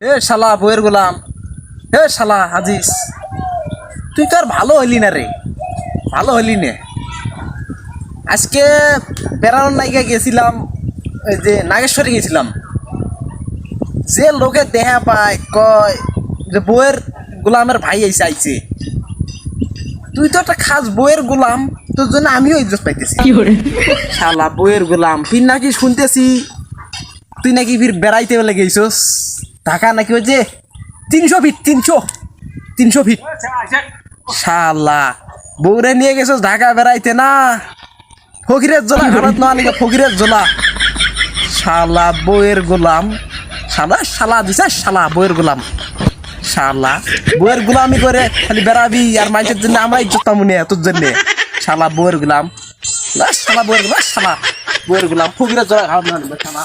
এ শালা বইয়ের গোলাম, এ শালা আজিজ, তুই তো আর ভালো হইলি না রে, ভালো হইলি না। আজকে বেড়ানোর নাইকা গেছিলাম, ওই যে নাগেশ্বরে গেছিলাম। যে লোকে দেখা পায় কয় যে বইয়ের গোলামের ভাই আইছে আইছে। তুই তো একটা খাস বইয়ের গোলাম, তোর জন্য আমিও ইজ্জত পাইতেছি। শালা বইয়ের গোলাম, তুই নাকি শুনতেছি তুই নাকি ফির বেড়াইতে বলে গেছিস ঢাকা নাকি ওই যে 300 ফিট 300 ফিট। শালা বউরে নিয়ে গেছিস ঢাকা বেড়াইতে না, ফকিরের জোলা ভারত না নিকে ফকিরের জোলা। শালা বইয়ের গোলাম, শালা শালা দিছে শালা বইয়ের গোলাম। শালা বইয়ের গোলামি করে খালি বেড়াবি আর মানুষের জন্য আমরা ইজ্জত পাবো না তোর জন্য। শালা বইয়ের গোলাম, শালা বইয়ের গোলাম, শালা বইয়ের গোলাম ফকিরের জোলা ভারত না নিকে শালা।